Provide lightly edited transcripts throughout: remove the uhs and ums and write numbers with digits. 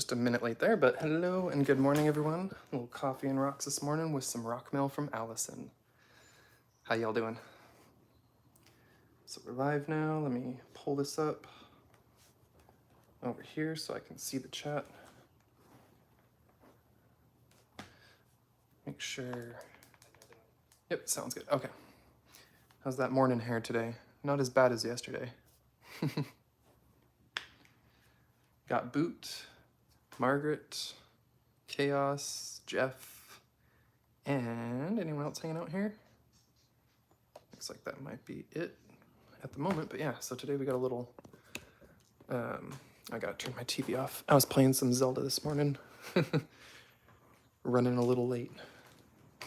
Just a minute late there, but hello and good morning, everyone. A little coffee and rocks this morning with some rock mail from Allison. How y'all doing? So we're live now. Let me pull this up over here so I can see the chat. Make sure. Yep, sounds good. Okay. How's that morning hair today? Not as bad as yesterday. Got Boot, Margaret, Chaos, Jeff, and anyone else hanging out here? Looks like that might be it at the moment, but yeah, so today we got a little, I gotta turn my TV off. I was playing some Zelda this morning. Running a little late. I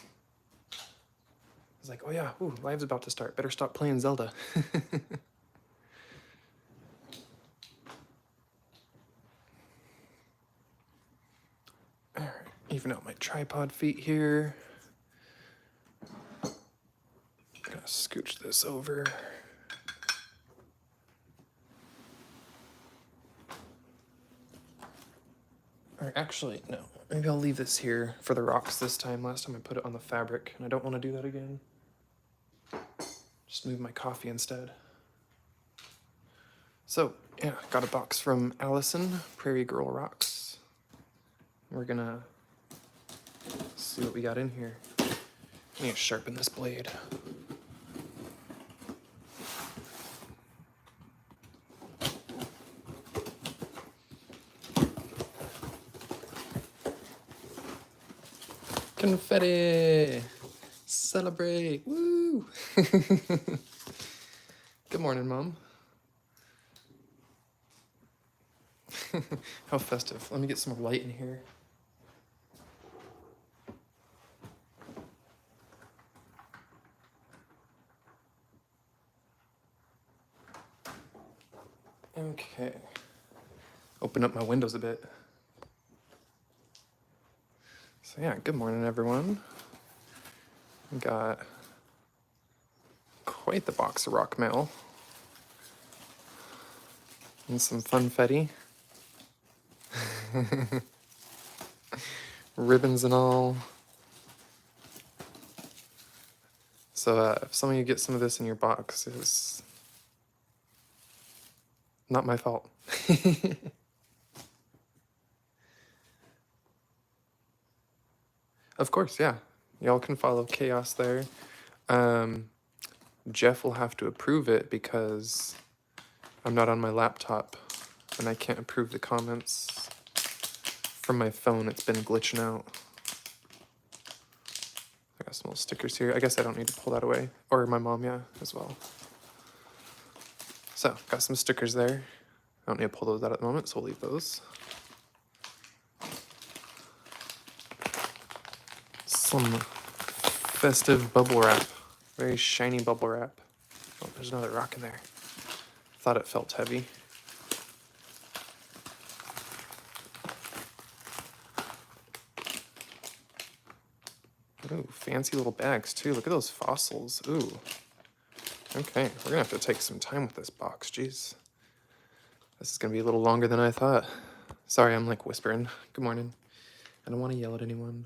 was like, oh yeah, ooh, live's about to start. Better stop playing Zelda. All right, even out my tripod feet here. Gonna scooch this over. Or actually, no. Maybe I'll leave this here for the rocks this time. Last time I put it on the fabric, and I don't want to do that again. Just move my coffee instead. So, yeah, got a box from Allison, Prairie Girl Rocks. We're gonna see what we got in here. I need to sharpen this blade. Confetti! Celebrate! Woo! Good morning, Mom. How festive. Let me get some more light in here. Okay. Open up my windows a bit. So yeah, good morning, everyone. We got quite the box of rock mail. And some funfetti. Ribbons and all. So if some of you get some of this in your box, it's not my fault. Of course, yeah. Y'all can follow Chaos there. Jeff will have to approve it because I'm not on my laptop and I can't approve the comments from my phone. It's been glitching out. I got some little stickers here. I guess I don't need to pull that away. Or my mom, yeah, as well. So, got some stickers there. I don't need to pull those out at the moment, so we'll leave those. Some festive bubble wrap. Very shiny bubble wrap. Oh, there's another rock in there. Thought it felt heavy. Ooh, fancy little bags too. Look at those fossils. Ooh. Okay, we're gonna have to take some time with this box. Jeez. This is gonna be a little longer than I thought. Sorry, I'm like whispering. Good morning. I don't want to yell at anyone.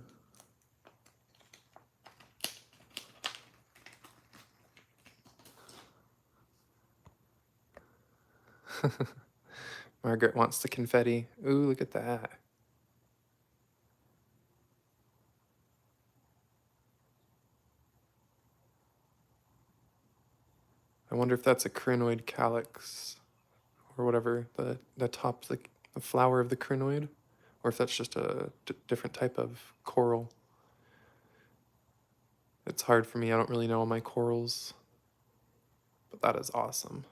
Margaret wants the confetti. Ooh, look at that. I wonder if that's a crinoid calyx or whatever, the top, the flower of the crinoid, or if that's just a different type of coral. It's hard for me. I don't really know all my corals, but that is awesome.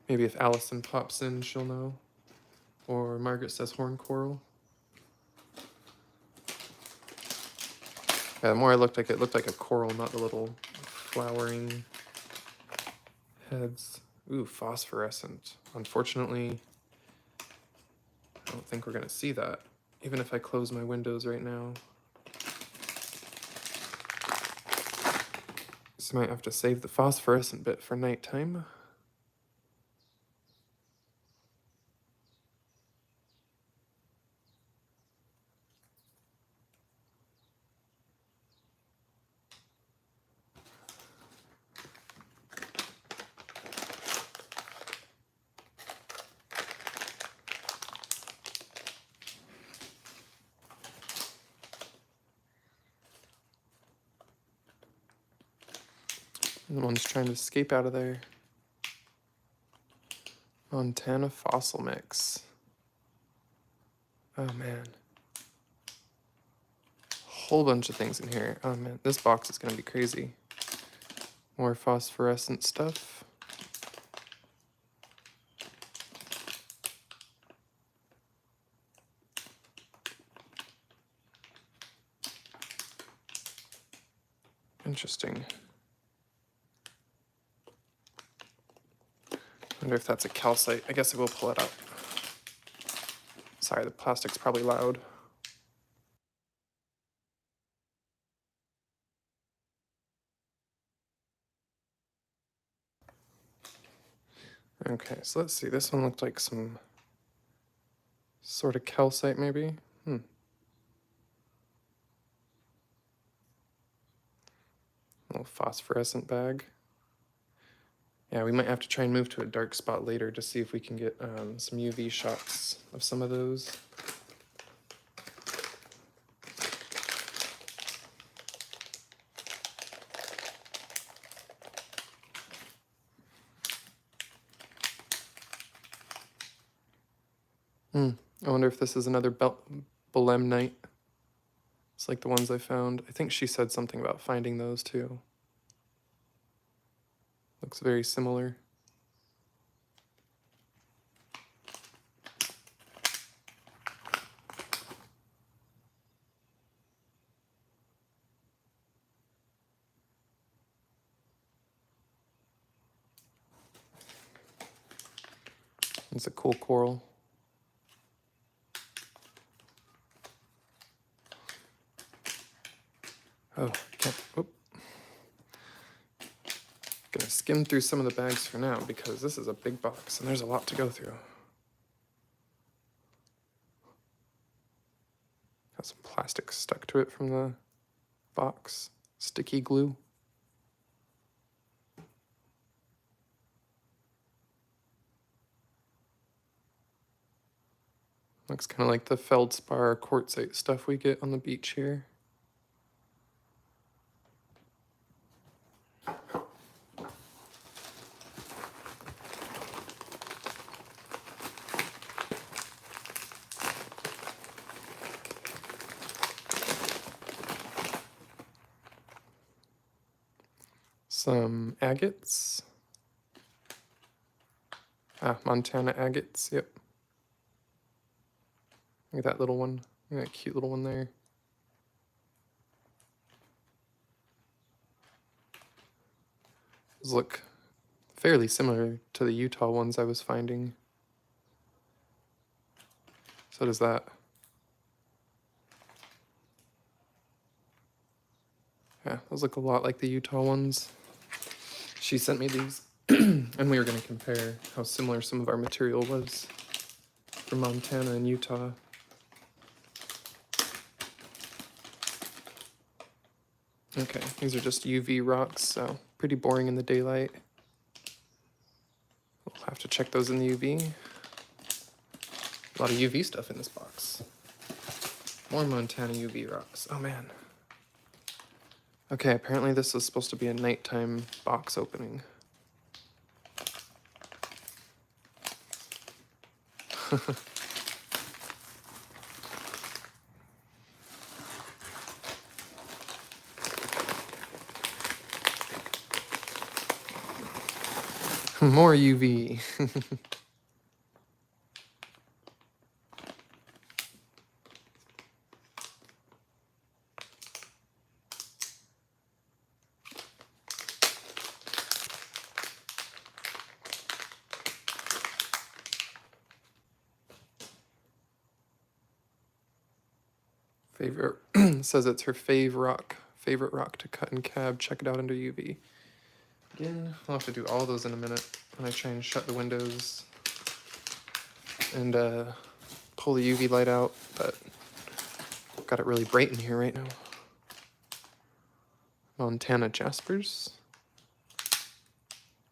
Maybe if Allison pops in, she'll know. Or Margaret says horn coral. Yeah, the more I looked, it looked like a coral, not the little flowering heads. Ooh, phosphorescent. Unfortunately, I don't think we're gonna see that, even if I close my windows right now. So I might have to save the phosphorescent bit for nighttime. And the one's trying to escape out of there. Montana fossil mix. Oh man. Whole bunch of things in here. Oh man, this box is gonna be crazy. More phosphorescent stuff. Interesting. Wonder if that's a calcite. I guess I will pull it out. Sorry, the plastic's probably loud. Okay, so let's see. This one looked like some sort of calcite, maybe. Little phosphorescent bag. Yeah, we might have to try and move to a dark spot later to see if we can get some UV shots of some of those. I wonder if this is another belemnite. It's like the ones I found. I think she said something about finding those too. Looks very similar. It's a cool coral. Oh, can't. Whoop. Gonna skim through some of the bags for now because this is a big box and there's a lot to go through. Got some plastic stuck to it from the box. Sticky glue. Looks kind of like the feldspar quartzite stuff we get on the beach here. Some agates. Montana agates, yep. Look at that little one. Look at that cute little one there. Those look fairly similar to the Utah ones I was finding. So does that. Yeah, those look a lot like the Utah ones. She sent me these, and we were going to compare how similar some of our material was from Montana and Utah. Okay, these are just UV rocks, so pretty boring in the daylight. We'll have to check those in the UV. A lot of UV stuff in this box. More Montana UV rocks. Oh man. Okay, apparently this was supposed to be a nighttime box opening. More UV. Favorite says it's her favorite rock to cut in cab. Check it out under UV. Again, I'll have to do all those in a minute when I try and shut the windows and pull the UV light out, but got it really bright in here right now. Montana jaspers.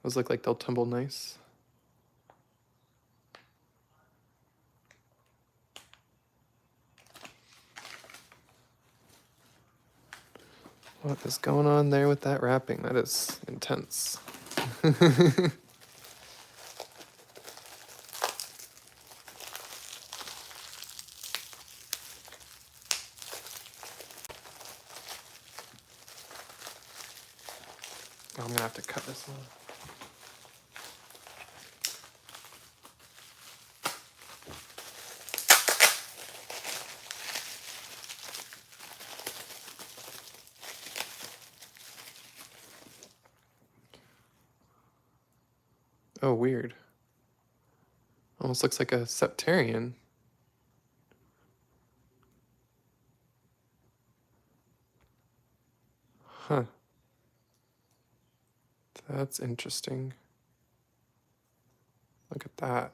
Those look like they'll tumble nice. What is going on there with that wrapping? That is intense. Oh, I'm gonna have to cut this one. Oh, weird. Almost looks like a septarian. Huh. That's interesting. Look at that.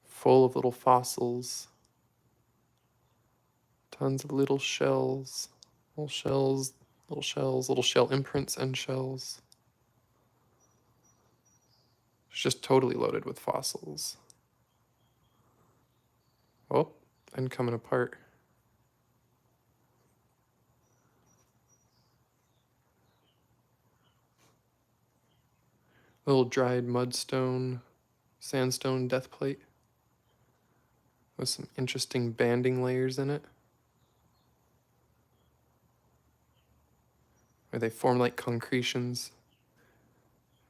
Full of little fossils. Tons of little shells. Little shells, little shells, little shell imprints and shells. It's just totally loaded with fossils. Oh, and coming apart. Little dried mudstone, sandstone death plate with some interesting banding layers in it, where they form like concretions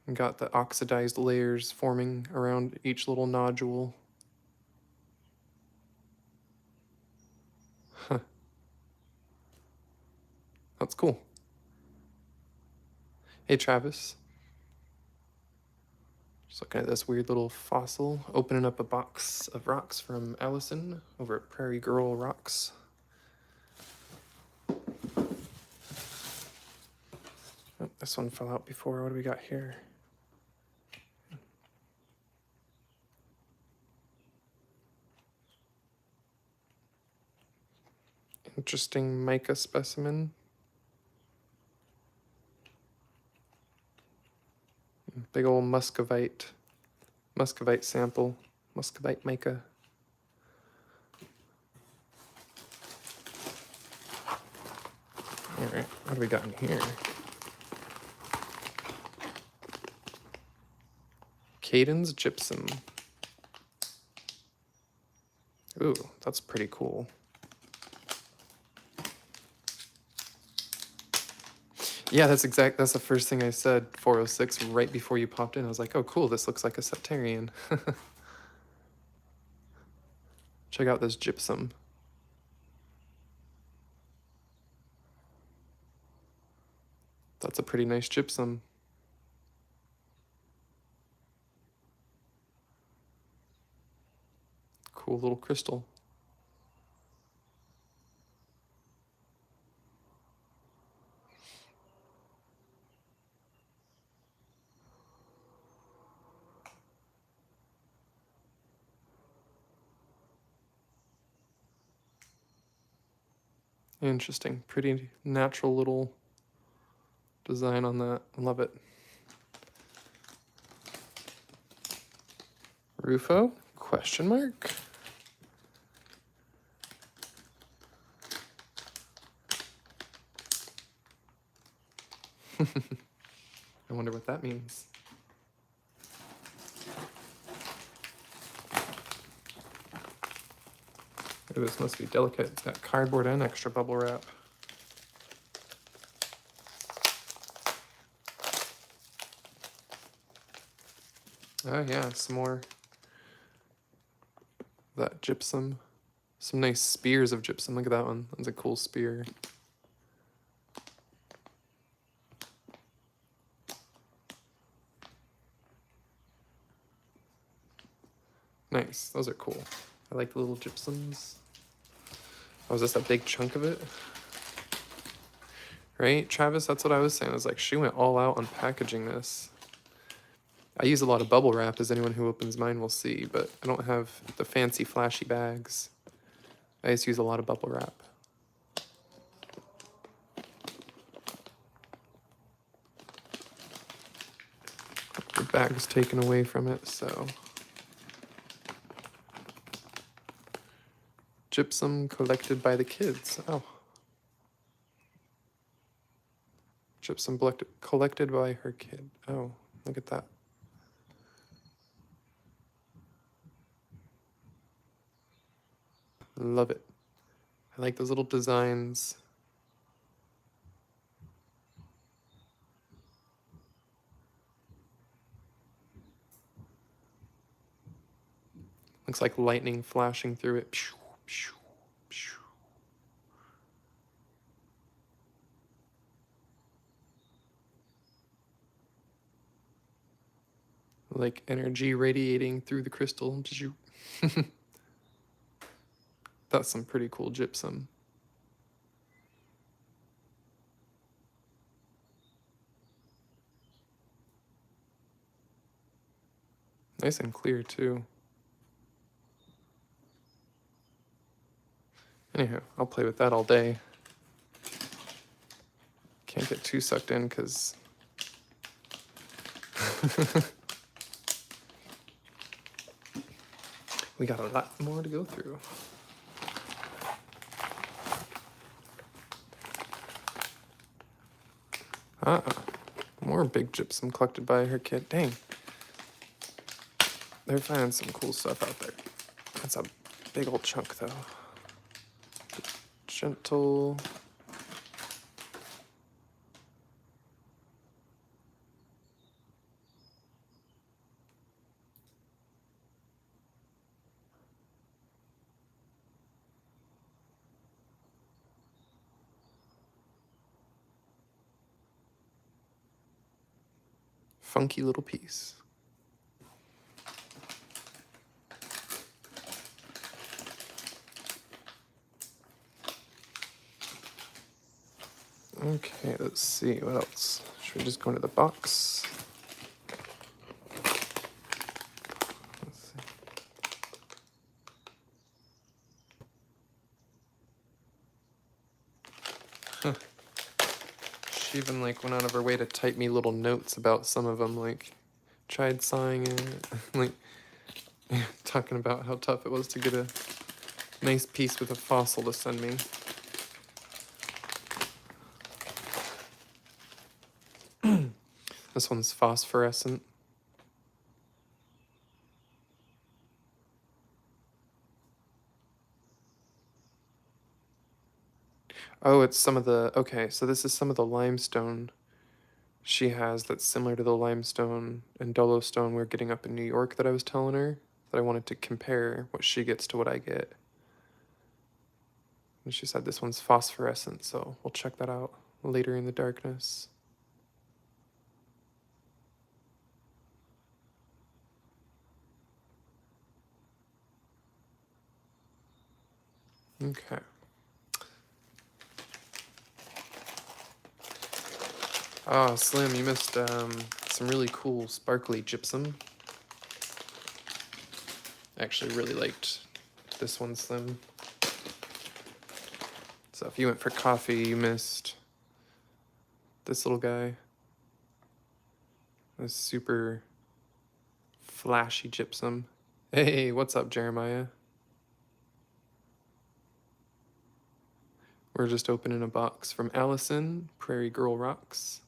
and got the oxidized layers forming around each little nodule. Huh. That's cool. Hey, Travis. Just looking at this weird little fossil, opening up a box of rocks from Allison over at Prairie Girl Rocks. Oh, this one fell out before. What do we got here? Interesting mica specimen. Big old muscovite sample, muscovite mica. All right, what do we got in here? Cadence gypsum. Ooh, that's pretty cool. Yeah, that's the first thing I said, 406, right before you popped in. I was like, oh, cool, this looks like a septarian. Check out this gypsum. That's a pretty nice gypsum. Cool little crystal. Interesting. Pretty natural little design on that. I love it. Rufo? Question mark? I wonder what that means. Ooh, this must be delicate. It's got cardboard and extra bubble wrap. Oh yeah, some more of that gypsum. Some nice spears of gypsum. Look at that one. That's a cool spear. Nice. Those are cool. I like the little gypsums. Oh, is this a big chunk of it? Right, Travis? That's what I was saying. I was like, she went all out on packaging this. I use a lot of bubble wrap, as anyone who opens mine will see, but I don't have the fancy flashy bags. I just use a lot of bubble wrap. The bag was taken away from it, so. gypsum collected by the kids. Oh. Gypsum collected by her kid. Oh, look at that. Love it. I like those little designs. Looks like lightning flashing through it. Pew, pew, pew. Like energy radiating through the crystal. That's some pretty cool gypsum. Nice and clear too. Anyhow, I'll play with that all day. Can't get too sucked in because we got a lot more to go through. More big gypsum collected by her kid. Dang. They're finding some cool stuff out there. That's a big old chunk though. Gentle. Funky little piece. Okay, let's see, what else? Should we just go into the box? Let's see. Huh. She even like went out of her way to type me little notes about some of them, like tried sawing it, like talking about how tough it was to get a nice piece with a fossil to send me. This one's phosphorescent. Oh, it's some of the, okay, so this is some of the limestone she has that's similar to the limestone and dolostone we're getting up in New York that I was telling her, that I wanted to compare what she gets to what I get. And she said this one's phosphorescent, so we'll check that out later in the darkness. Okay. Ah, Slim, you missed some really cool sparkly gypsum. I actually really liked this one, Slim. So if you went for coffee, you missed this little guy. This super flashy gypsum. Hey, what's up, Jeremiah? We're just opening a box from Allison, Prairie Girl Rocks.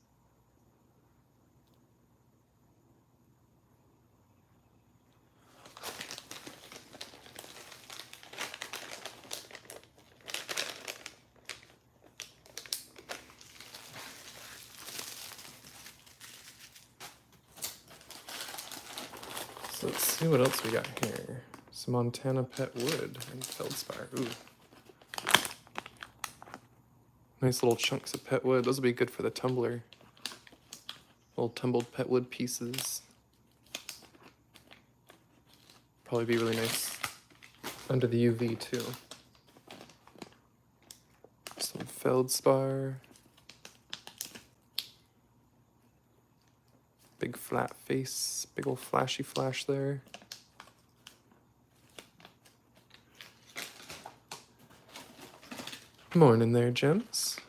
So let's see what else we got here. Some Montana pet wood and feldspar. Ooh. Nice little chunks of pet wood. Those will be good for the tumbler. Little tumbled pet wood pieces. Probably be really nice under the UV too. Some feldspar. Big flat face, big old flashy flash there. Morning there, gems.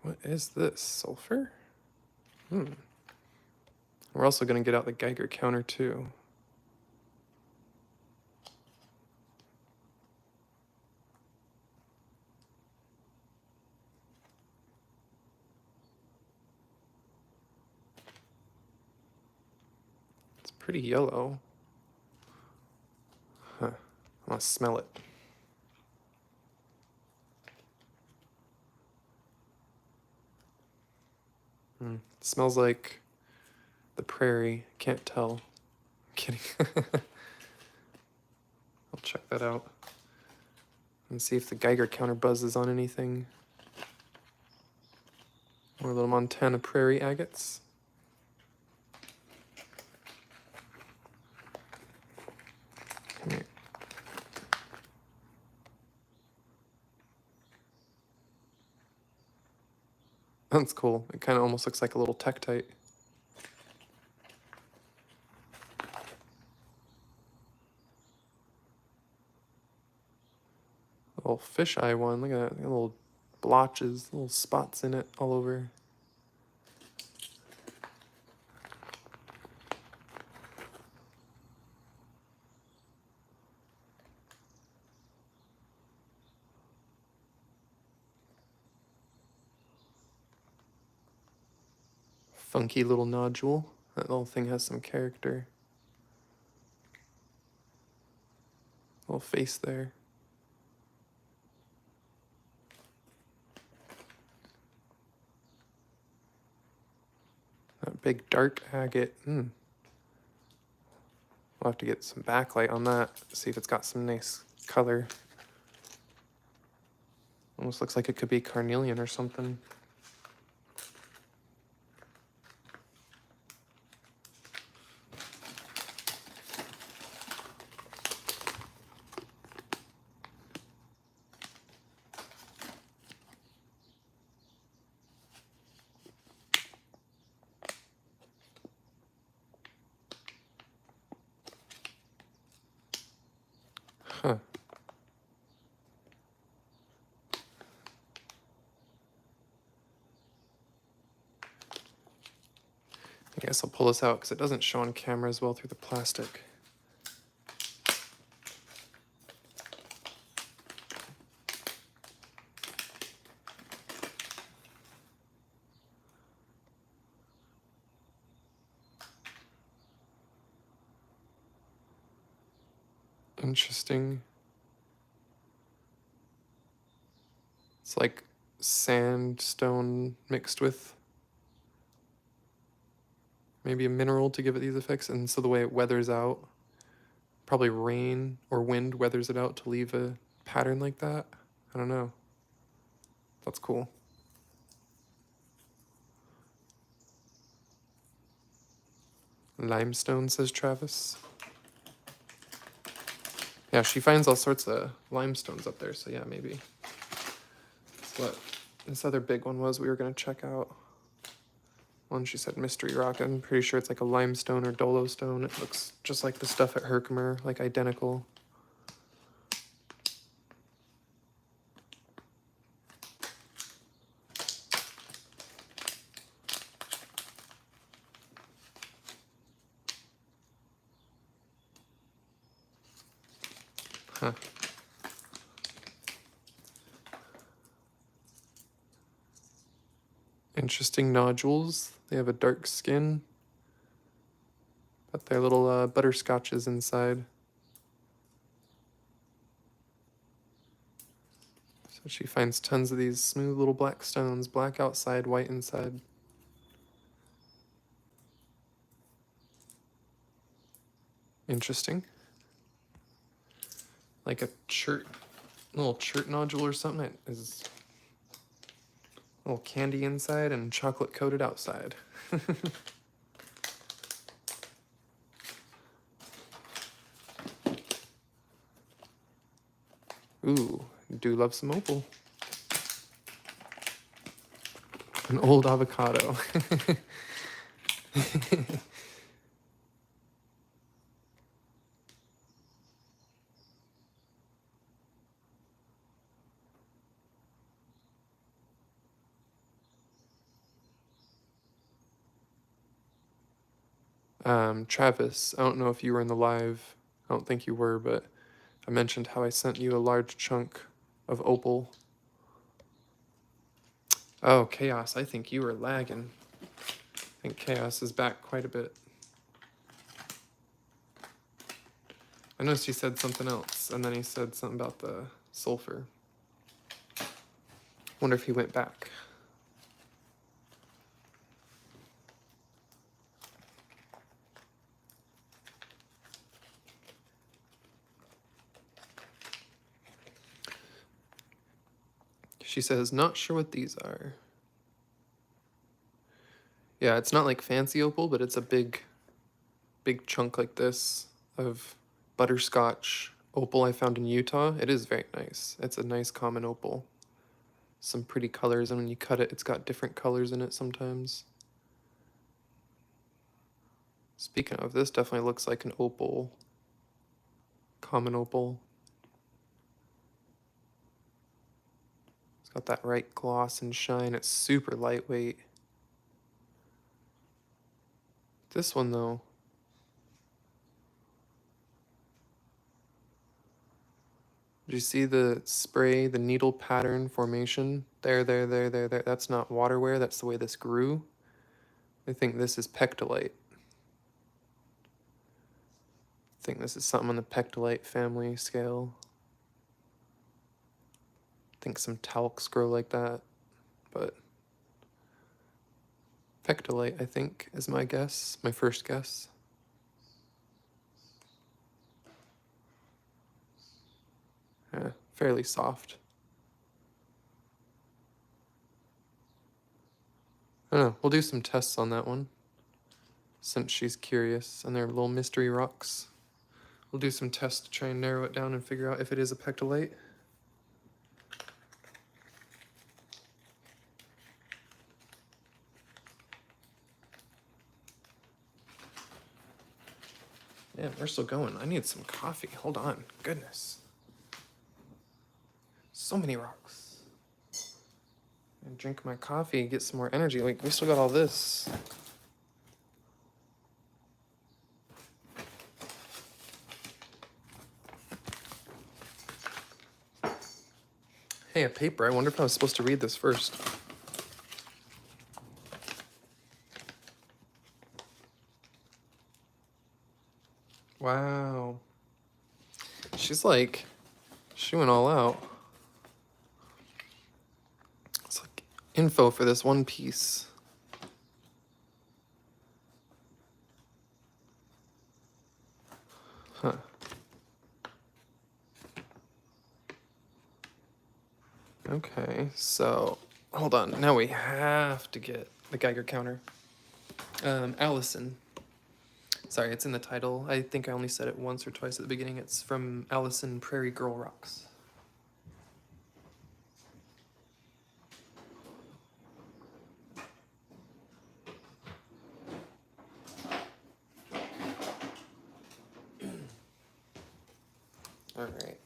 What is this? Sulfur? We're also going to get out the Geiger counter too. Pretty yellow. Huh. I want to smell it. It smells like the prairie. Can't tell. I'm kidding. I'll check that out and see if the Geiger counter buzzes on anything. More little Montana prairie agates. Come here. That's cool. It kind of almost looks like a little tektite. Little fisheye one. Look at that. Little blotches, little spots in it all over. Funky little nodule. That little thing has some character. Little face there. That big dark agate. We'll have to get some backlight on that. See if it's got some nice color. Almost looks like it could be carnelian or something. Huh. I guess I'll pull this out because it doesn't show on camera as well through the plastic. Interesting. It's like sandstone mixed with maybe a mineral to give it these effects, and so the way it weathers out, probably rain or wind weathers it out to leave a pattern like that. I don't know. That's cool. Limestone, says Travis. Yeah, she finds all sorts of limestones up there, so yeah, maybe. That's what this other big one was we were going to check out. One she said mystery rock. I'm pretty sure it's like a limestone or dolostone. It looks just like the stuff at Herkimer, like identical. Huh. Interesting nodules. They have a dark skin, but they're little butterscotches inside. So she finds tons of these smooth little black stones, black outside, white inside. Interesting. Like a little chert nodule or something. It is a little candy inside and chocolate coated outside. Ooh, do love some opal. An old avocado. Travis, I don't know if you were in the live. I don't think you were, but I mentioned how I sent you a large chunk of opal. Oh, Chaos, I think you were lagging. I think Chaos is back quite a bit. I noticed he said something else, and then he said something about the sulfur. Wonder if he went back. She says, not sure what these are. Yeah, it's not like fancy opal, but it's a big chunk like this of butterscotch opal I found in Utah. It is very nice. It's a nice common opal. Some pretty colors, and when you cut it, it's got different colors in it sometimes. Speaking of, this definitely looks like an opal. Common opal. It's got that right gloss and shine. It's super lightweight. This one, though, did you see the spray, the needle pattern formation? There. That's not water wear, that's the way this grew. I think this is pectolite. I think this is something on the pectolite family scale. I think some talcs grow like that, but pectolite, I think, is my guess, my first guess. Yeah, fairly soft. I don't know, we'll do some tests on that one, since she's curious, and they're little mystery rocks. We'll do some tests to try and narrow it down and figure out if it is a pectolite. Yeah, we're still going. I need some coffee. Hold on. Goodness. So many rocks. And drink my coffee, get some more energy. Like, we still got all this. Hey, a paper. I wonder if I was supposed to read this first. Wow. She's like, she went all out. It's like info for this one piece. Huh. Okay, so hold on. Now we have to get the Geiger counter. Allison. Sorry, it's in the title. I think I only said it once or twice at the beginning. It's from Allison, Prairie Girl Rocks. All right.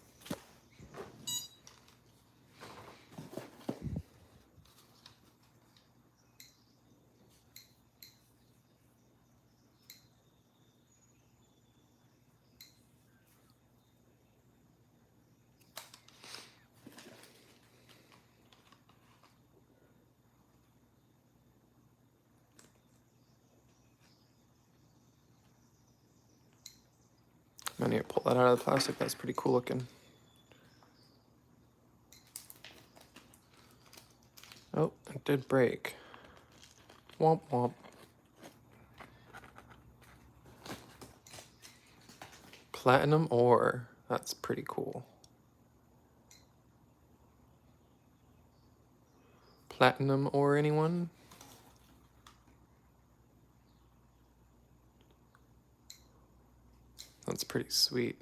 I need to pull that out of the plastic. That's pretty cool looking. Oh, it did break. Womp womp. Platinum ore. That's pretty cool. Platinum ore, anyone? That's pretty sweet.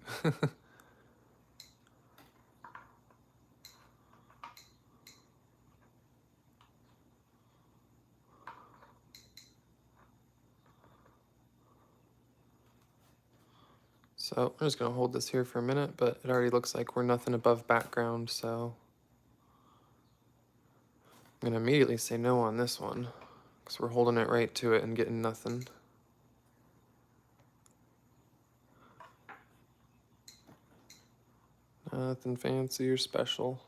So I'm just gonna hold this here for a minute, but it already looks like we're nothing above background, so I'm gonna immediately say no on this one, because we're holding it right to it and getting nothing. Nothing fancy or special.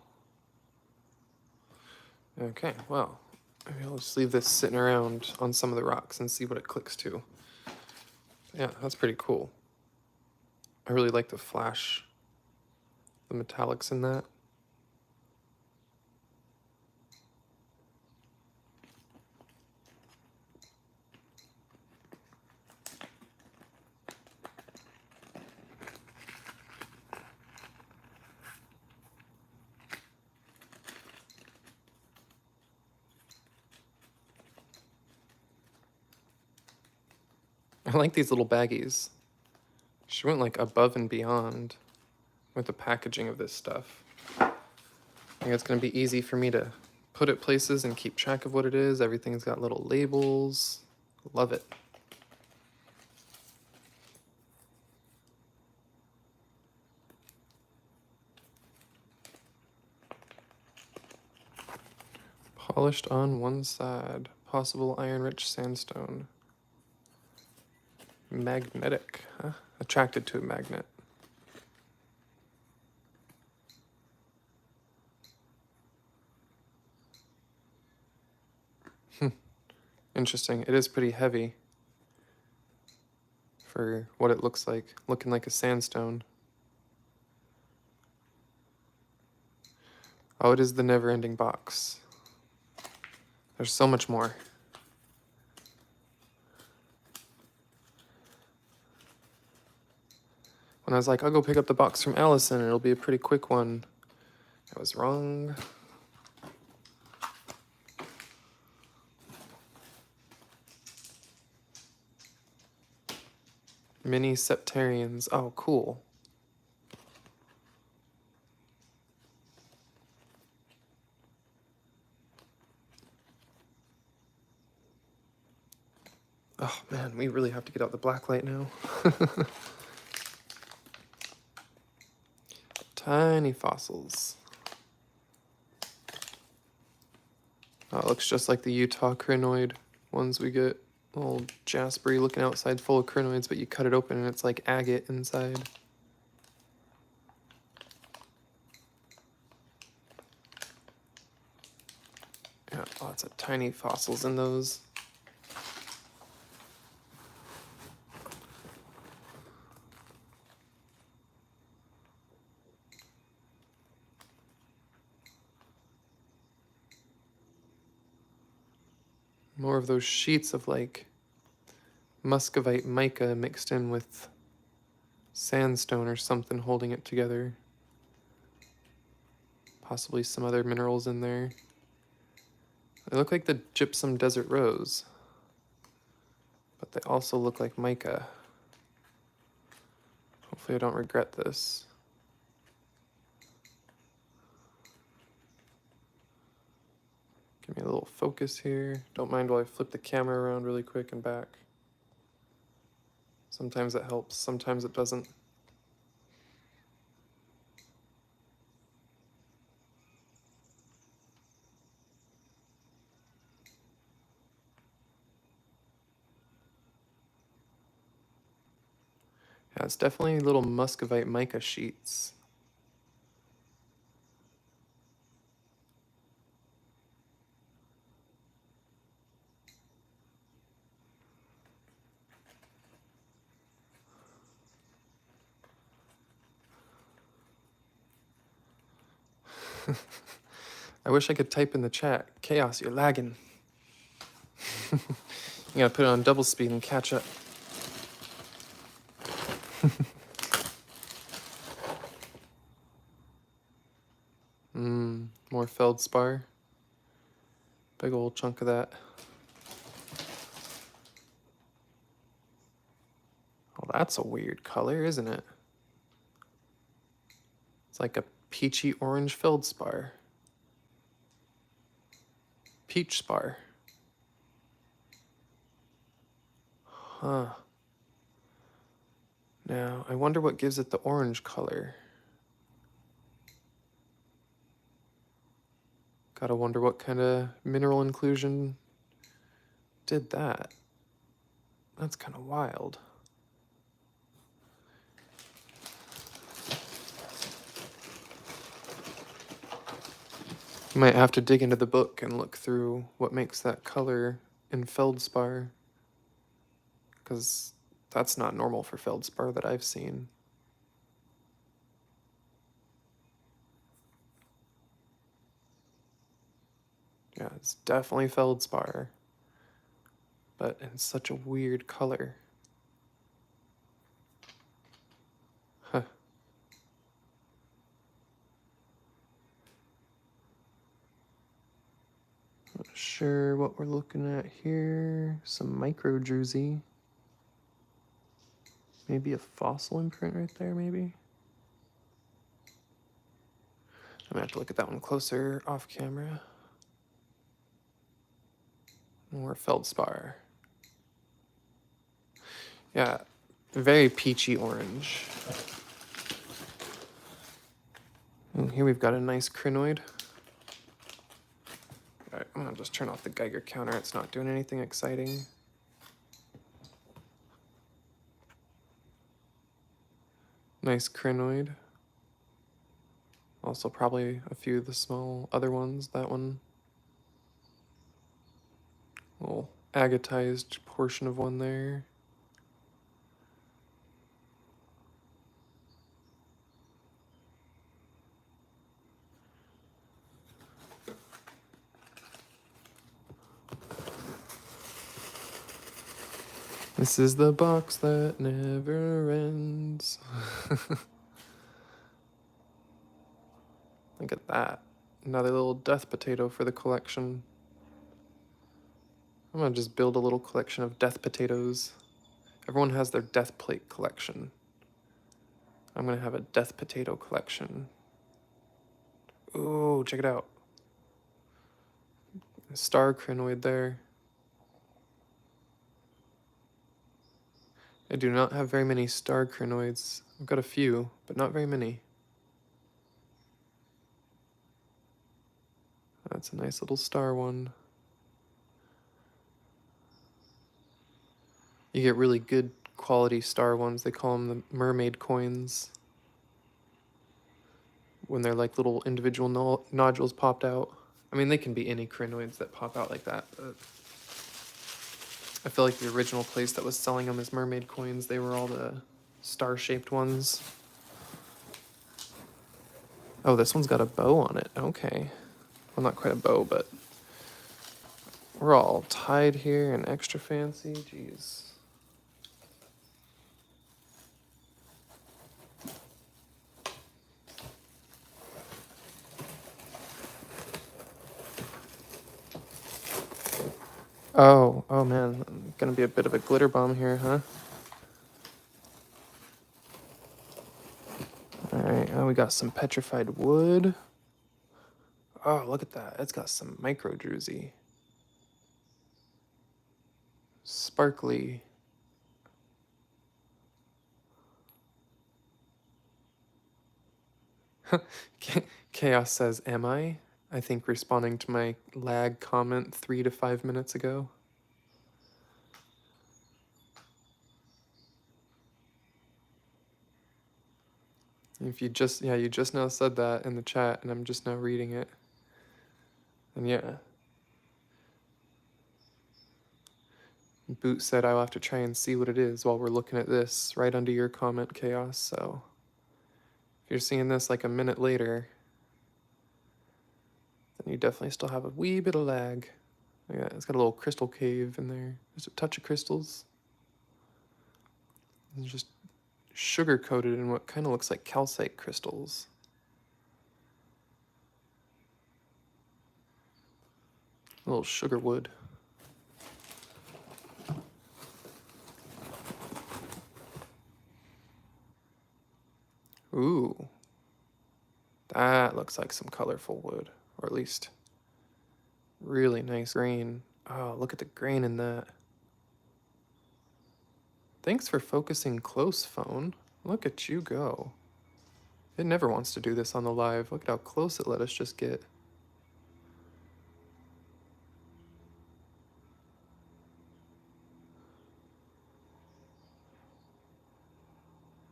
Okay, well, maybe I'll just leave this sitting around on some of the rocks and see what it clicks to. Yeah, that's pretty cool. I really like the flash, the metallics in that. I like these little baggies. She went like above and beyond with the packaging of this stuff. I think it's gonna be easy for me to put it places and keep track of what it is. Everything's got little labels. Love it. Polished on one side. Possible iron-rich sandstone. Magnetic, huh? Attracted to a magnet. Interesting. It is pretty heavy for what it looks like, looking like a sandstone. Oh, it is the never-ending box. There's so much more. When I was like, I'll go pick up the box from Allison, it'll be a pretty quick one, I was wrong. Mini septarians. Oh, cool. Oh man, we really have to get out the blacklight now. Tiny fossils. Oh, it looks just like the Utah crinoid ones we get. Little jaspery looking outside full of crinoids, but you cut it open and it's like agate inside. Yeah, lots of tiny fossils in those. More of those sheets of like muscovite mica mixed in with sandstone or something holding it together. Possibly some other minerals in there. They look like the gypsum desert rose, but they also look like mica. Hopefully I don't regret this. Give me a little focus here. Don't mind while I flip the camera around really quick and back. Sometimes it helps, sometimes it doesn't. Yeah, it's definitely little muscovite mica sheets. I wish I could type in the chat. Chaos, you're lagging. You gotta put it on double speed and catch up. More feldspar. Big old chunk of that. Oh, that's a weird color, isn't it? It's like a peachy orange feldspar. Peach spar. Huh. Now, I wonder what gives it the orange color. Gotta wonder what kind of mineral inclusion did that. That's kind of wild. You might have to dig into the book and look through what makes that color in feldspar, because that's not normal for feldspar that I've seen. Yeah, it's definitely feldspar, but in such a weird color. Huh. Not sure what we're looking at here. Some micro druzy. Maybe a fossil imprint right there, maybe? I'm gonna have to look at that one closer off camera. More feldspar. Yeah, very peachy orange. And here we've got a nice crinoid. All right, I'm gonna just turn off the Geiger counter. It's not doing anything exciting. Nice crinoid. Also probably a few of the small other ones. That one. Little agatized portion of one there. This is the box that never ends. Look at that. Another little death potato for the collection. I'm gonna just build a little collection of death potatoes. Everyone has their death plate collection. I'm gonna have a death potato collection. Ooh, check it out. A star crinoid there. I do not have very many star crinoids. I've got a few, but not very many. That's a nice little star one. You get really good quality star ones. They call them the mermaid coins. When they're like little individual nodules popped out. I mean, they can be any crinoids that pop out like that, but I feel like the original place that was selling them as mermaid coins, they were all the star-shaped ones. Oh, this one's got a bow on it. Okay. Well, not quite a bow, but we're all tied here and extra fancy. Jeez. Oh man, gonna be a bit of a glitter bomb here, huh? All right, we got some petrified wood. Oh, look at that. It's got some micro druzy. Sparkly. Chaos says, am I? I think responding to my lag comment 3 to 5 minutes ago. If you just, yeah, you just now said that in the chat and I'm just now reading it. And yeah. Boot said I'll have to try and see what it is while we're looking at this right under your comment, Chaos. So if you're seeing this like a minute later, then you definitely still have a wee bit of lag. Yeah, it's got a little crystal cave in there. There's a touch of crystals. It's just sugar coated in what kind of looks like calcite crystals. A little sugar wood. Ooh. That looks like some colorful wood, or at least really nice grain. Oh, look at the grain in that. Thanks for focusing close, phone. Look at you go. It never wants to do this on the live. Look at how close it let us just get.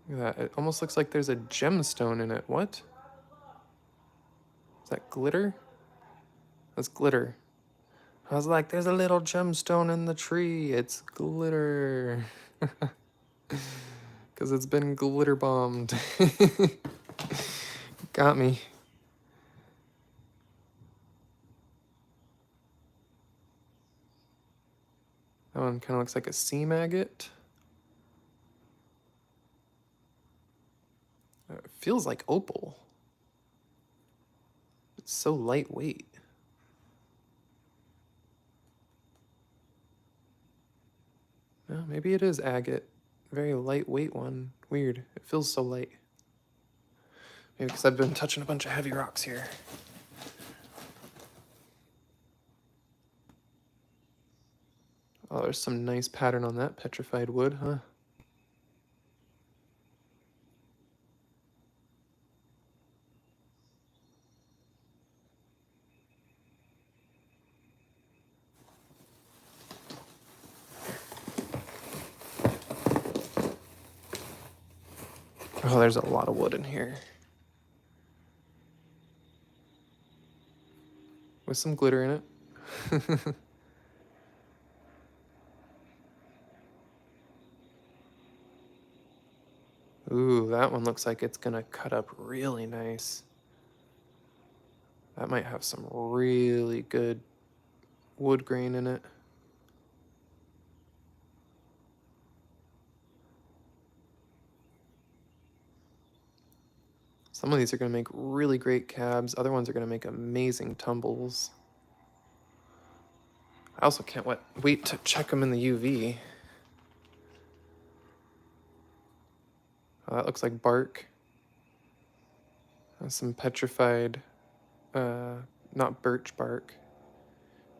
Look at that. It almost looks like there's a gemstone in it. What? Is that glitter? That's glitter. I was like, there's a little gemstone in the tree. It's glitter. Because it's been glitter bombed. Got me. That one kind of looks like a sea maggot. It feels like opal. It's so lightweight. Well, maybe it is agate. Very lightweight one. Weird. It feels so light. Maybe because I've been touching a bunch of heavy rocks here. Oh, there's some nice pattern on that petrified wood, huh? Oh, there's a lot of wood in here. With some glitter in it. Ooh, that one looks like it's gonna cut up really nice. That might have some really good wood grain in it. Some of these are gonna make really great cabs. Other ones are gonna make amazing tumbles. I also can't wait to check them in the UV. Oh, that looks like bark. Some petrified, not birch bark.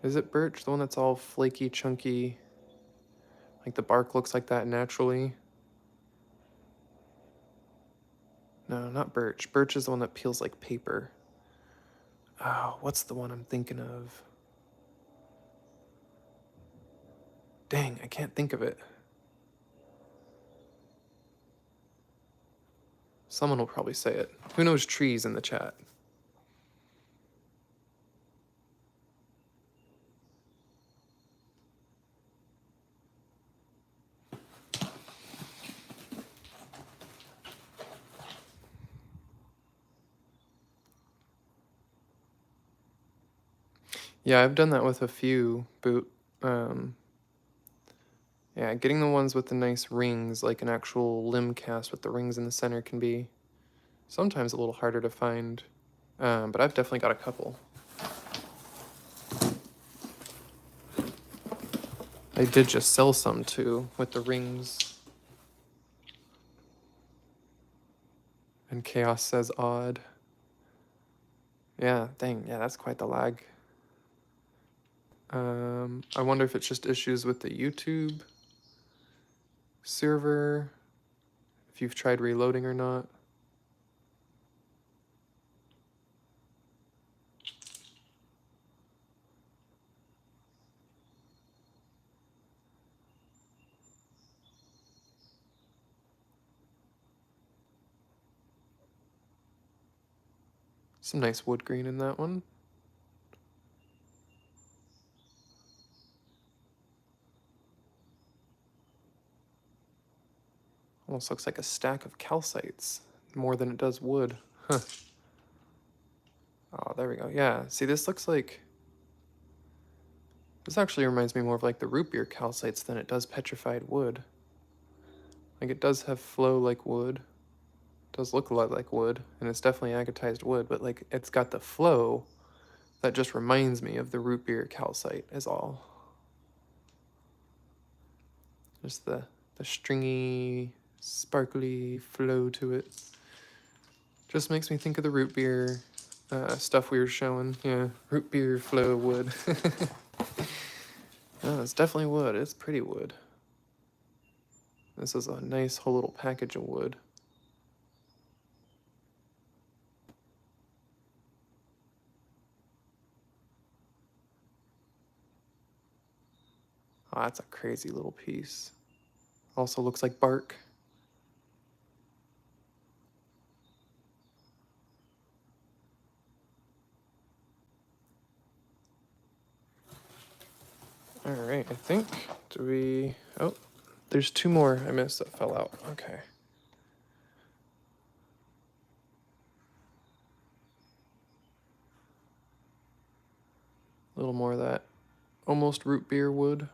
Is it birch? The one that's all flaky, chunky, like the bark looks like that naturally? No, not birch. Birch is the one that peels like paper. Oh, what's the one I'm thinking of? Dang, I can't think of it. Someone will probably say it. Who knows trees in the chat? Yeah, I've done that with a few boot. Yeah, getting the ones with the nice rings, like an actual limb cast with the rings in the center, can be sometimes a little harder to find. But I've definitely got a couple. I did just sell some too with the rings. And Chaos says odd. Yeah, dang, yeah, that's quite the lag. I wonder if it's just issues with the YouTube server, if you've tried reloading or not. Some nice wood grain in that one. Almost looks like a stack of calcites, more than it does wood. Huh. Oh, there we go. Yeah, see, this looks like... This actually reminds me more of like the root beer calcites than it does petrified wood. Like, it does have flow like wood. It does look a lot like wood, and it's definitely agatized wood, but like, it's got the flow that just reminds me of the root beer calcite is all. Just the stringy, sparkly flow to it. Just makes me think of the root beer stuff we were showing. Yeah, root beer flow wood. Oh, it's definitely wood. It's pretty wood. This is a nice whole little package of wood. Oh, that's a crazy little piece. Also looks like bark. All right, I think, do we, oh, there's two more I missed that fell out. Okay. A little more of that almost root beer wood.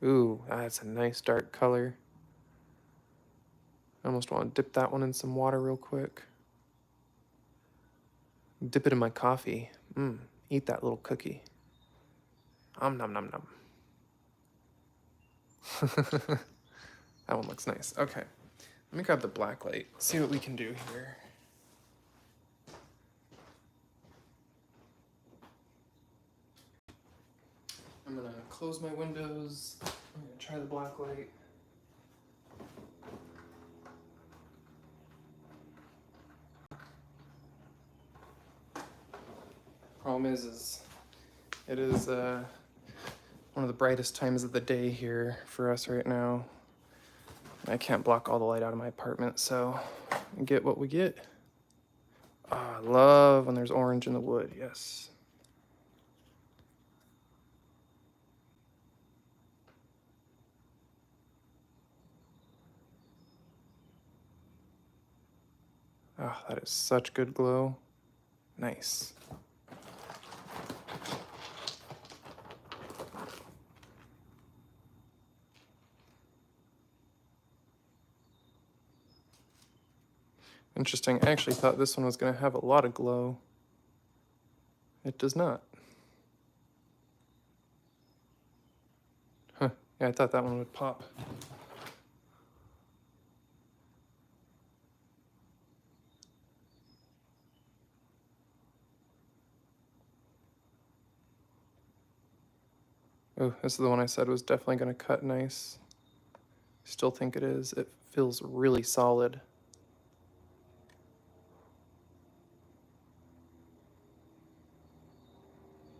Ooh, that's a nice dark color. I almost want to dip that one in some water real quick. Dip it in my coffee. Eat that little cookie. Nom nom nom. That one looks nice. Okay, let me grab the black light. See what we can do here. I'm gonna close my windows. I'm gonna try the black light. Problem is it is one of the brightest times of the day here for us right now. I can't block all the light out of my apartment, so we get what we get. I love when there's orange in the wood, yes. Oh, that is such good glow. Nice. Interesting. I actually thought this one was going to have a lot of glow. It does not. Huh. Yeah, I thought that one would pop. Oh, this is the one I said was definitely going to cut nice. Still think it is. It feels really solid.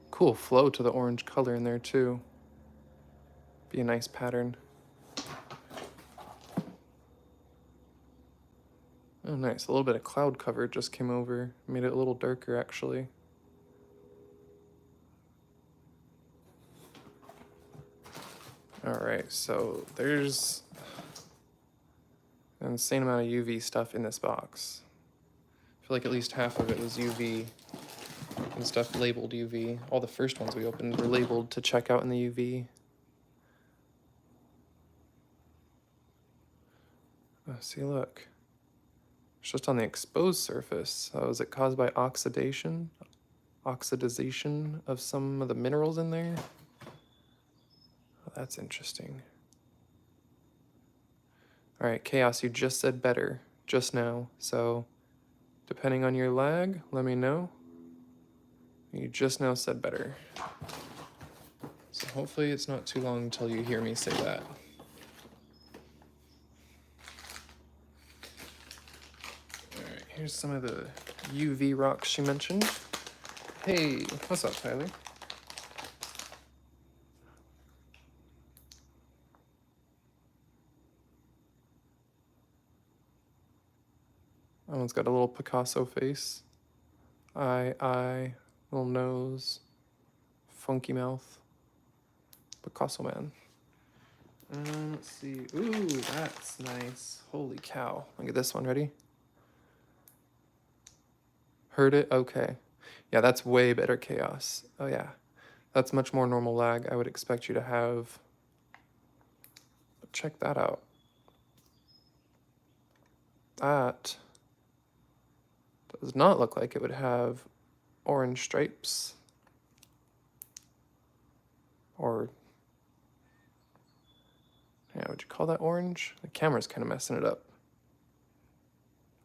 Cool flow to the orange color in there too. Be a nice pattern. Oh, nice. A little bit of cloud cover just came over. Made it a little darker, actually. All right, so there's an insane amount of UV stuff in this box. I feel like at least half of it was UV and stuff labeled UV. All the first ones we opened were labeled to check out in the UV. Oh, see, look. It's just on the exposed surface. Is it caused by oxidation? Oxidization of some of the minerals in there? Oh, that's interesting. All right, Chaos, you just said better just now. So depending on your lag, let me know. You just now said better. So hopefully it's not too long until you hear me say that. All right, here's some of the UV rocks she mentioned. Hey, what's up, Tyler? That one's got a little Picasso face. Eye, little nose, funky mouth. Picasso man. Let's see. Ooh, that's nice. Holy cow. Look at this one. Ready? Heard it? Okay. Yeah, that's way better Chaos. Oh, yeah. That's much more normal lag I would expect you to have. But check that out. That does not look like it would have orange stripes. Or, yeah, would you call that orange? The camera's kind of messing it up.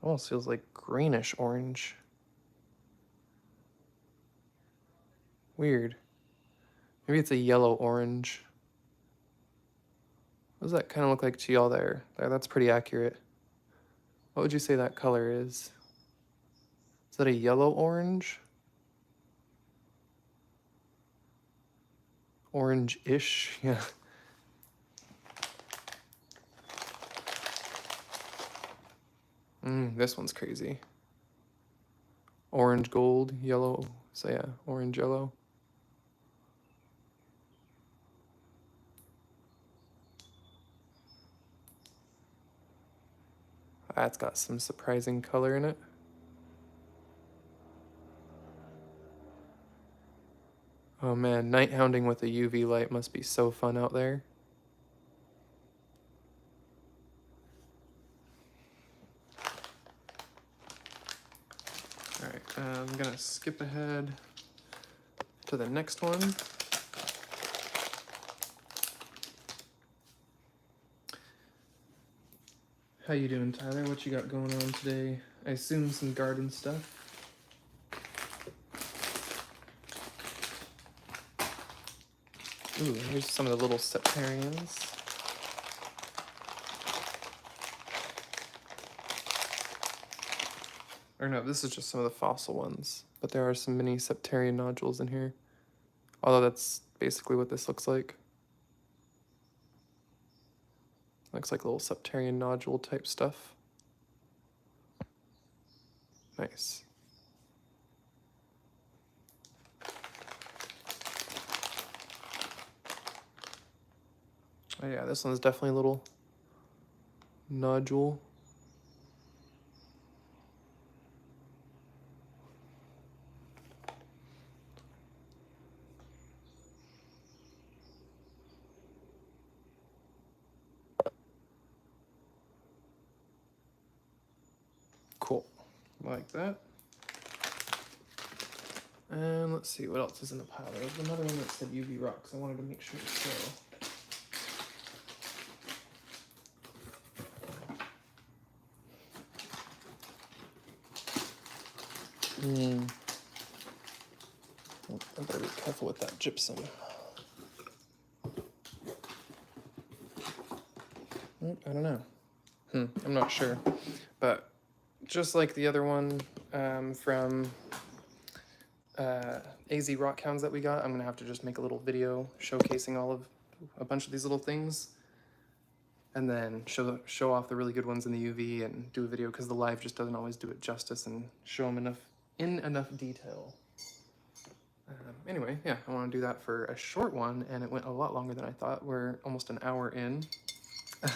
Almost feels like greenish orange. Weird. Maybe it's a yellow orange. What does that kind of look like to y'all there? That's pretty accurate. What would you say that color is? Is that a yellow orange? Orange-ish, yeah. This one's crazy. Orange gold, yellow, so yeah, orange yellow. That's got some surprising color in it. Oh man, night hounding with a UV light must be so fun out there. I'm gonna skip ahead to the next one. How you doing, Tyler? What you got going on today? I assume some garden stuff. Ooh, here's some of the little septarians. Or no, this is just some of the fossil ones, but there are some mini septarian nodules in here. Although that's basically what this looks like. Looks like little septarian nodule type stuff. Nice. Oh yeah, this one's definitely a little nodule. Cool, like that. And let's see, what else is in the pile? There was another one that said UV rocks. I wanted to make sure to show. I better be careful with that gypsum. I don't know. I'm not sure. But just like the other one from AZ Rock Hounds that we got, I'm going to have to just make a little video showcasing a bunch of these little things. And then show off the really good ones in the UV and do a video because the live just doesn't always do it justice and show them in enough detail. Anyway, yeah, I want to do that for a short one, and it went a lot longer than I thought. We're almost an hour in. I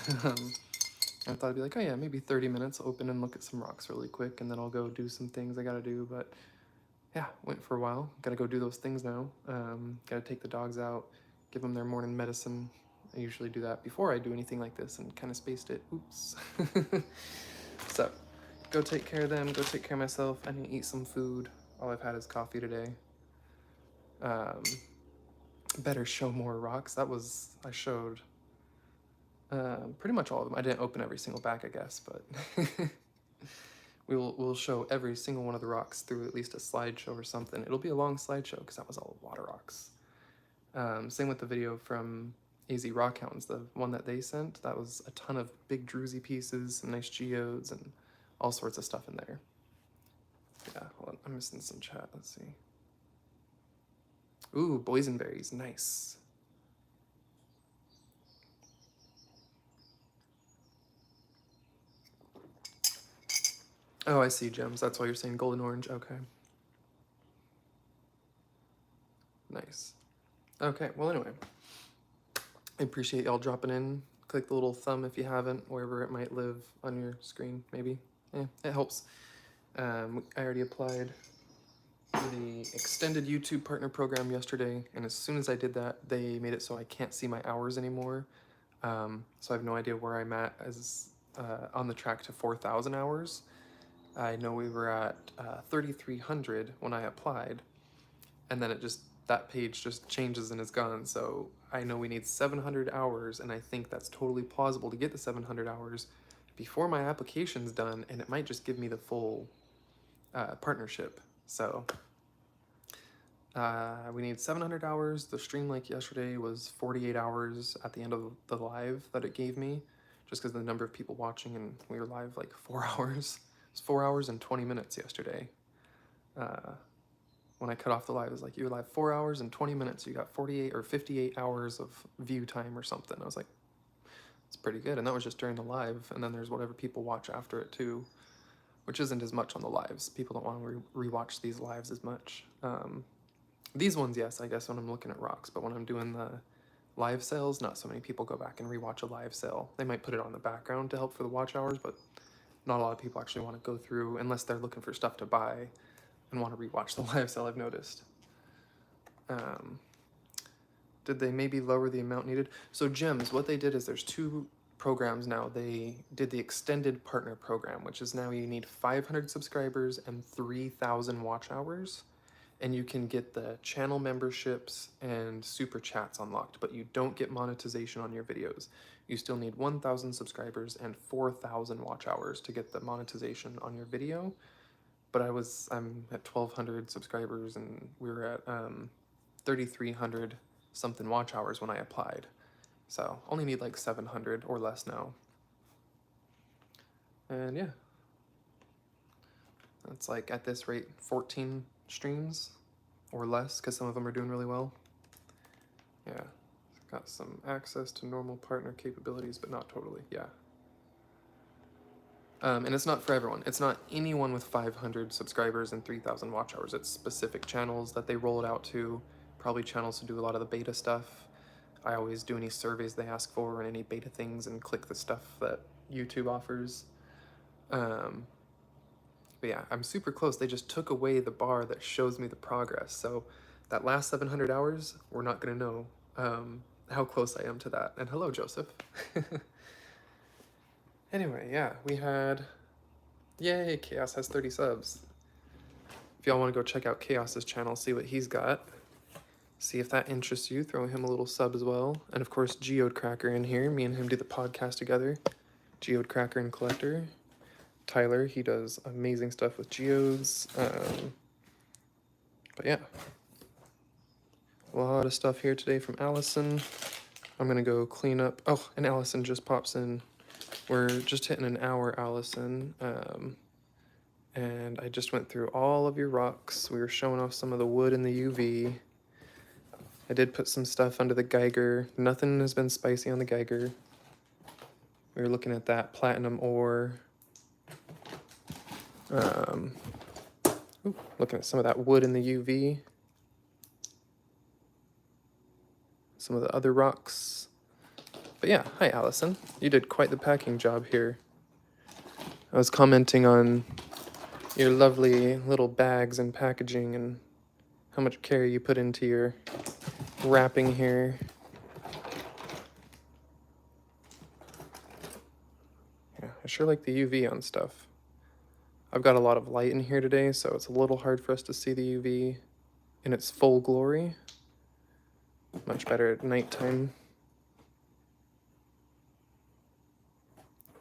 thought it'd be like, oh yeah, maybe 30 minutes, open and look at some rocks really quick, and then I'll go do some things I gotta do, but yeah, went for a while. Gotta go do those things now. Gotta take the dogs out, give them their morning medicine. I usually do that before I do anything like this and kind of spaced it. Oops. So, go take care of them, go take care of myself. I need to eat some food. All I've had is coffee today. Better show more rocks. I showed pretty much all of them. I didn't open every single back, I guess, but we'll show every single one of the rocks through at least a slideshow or something. It'll be a long slideshow because that was all water rocks. Same with the video from AZ Rock Hounds, the one that they sent. That was a ton of big druzy pieces, some nice geodes, and all sorts of stuff in there. Yeah, hold on, I'm missing some chat. Let's see. Ooh, boysenberries, nice. Oh, I see, gems. That's why you're saying golden orange. Okay. Nice. Okay, well, anyway. I appreciate y'all dropping in. Click the little thumb if you haven't, wherever it might live on your screen, maybe. Yeah, it helps. I already applied for the extended YouTube partner program yesterday, and as soon as I did that, they made it so I can't see my hours anymore. So I have no idea where I'm at as on the track to 4,000 hours. I know we were at 3,300 when I applied, and then that page just changes and is gone. So I know we need 700 hours, and I think that's totally plausible to get the 700 hours before my application's done, and it might just give me the full partnership. So we need 700 hours. The stream like yesterday was 48 hours at the end of the live that it gave me, just because of the number of people watching, and we were live like 4 hours. It was 4 hours and 20 minutes yesterday. When I cut off the live, it was like, you were live 4 hours and 20 minutes. You got 48 or 58 hours of view time or something. I was like, it's pretty good. And that was just during the live. And then there's whatever people watch after it too, which isn't as much on the lives. People don't want to rewatch these lives as much. These ones, yes, I guess when I'm looking at rocks, but when I'm doing the live sales, not so many people go back and rewatch a live sale. They might put it on the background to help for the watch hours, but not a lot of people actually want to go through unless they're looking for stuff to buy and want to rewatch the live sale, I've noticed. Did they maybe lower the amount needed? So gems, what they did is there's two programs now, they did the extended partner program, which is now you need 500 subscribers and 3,000 watch hours. And you can get the channel memberships and super chats unlocked, but you don't get monetization on your videos. You still need 1,000 subscribers and 4,000 watch hours to get the monetization on your video. But I'm at 1,200 subscribers and we were at 3,300 something watch hours when I applied. So only need like 700 or less now. And yeah, it's like at this rate 14 streams or less because some of them are doing really well. Yeah, got some access to normal partner capabilities, but not totally. Yeah. And it's not for everyone. It's not anyone with 500 subscribers and 3,000 watch hours. It's specific channels that they roll it out to, probably channels to do a lot of the beta stuff. I always do any surveys they ask for and any beta things and click the stuff that YouTube offers. But yeah, I'm super close. They just took away the bar that shows me the progress. So that last 700 hours, we're not going to know how close I am to that. And hello, Joseph. Anyway, yeah, we had... Yay, Chaos has 30 subs. If y'all want to go check out Chaos's channel, see what he's got. See if that interests you, throw him a little sub as well. And of course, Geode Cracker in here. Me and him do the podcast together. Geode Cracker and Collector. Tyler, he does amazing stuff with geodes. But yeah. A lot of stuff here today from Allison. I'm gonna go clean up. Oh, and Allison just pops in. We're just hitting an hour, Allison. And I just went through all of your rocks. We were showing off some of the wood in the UV. I did put some stuff under the Geiger. Nothing has been spicy on the Geiger. We were looking at that platinum ore. Looking at some of that wood in the UV. Some of the other rocks. But yeah, hi Allison. You did quite the packing job here. I was commenting on your lovely little bags and packaging and how much care you put into your wrapping here. Yeah, I sure like the UV on stuff. I've got a lot of light in here today, so it's a little hard for us to see the UV in its full glory. Much better at nighttime.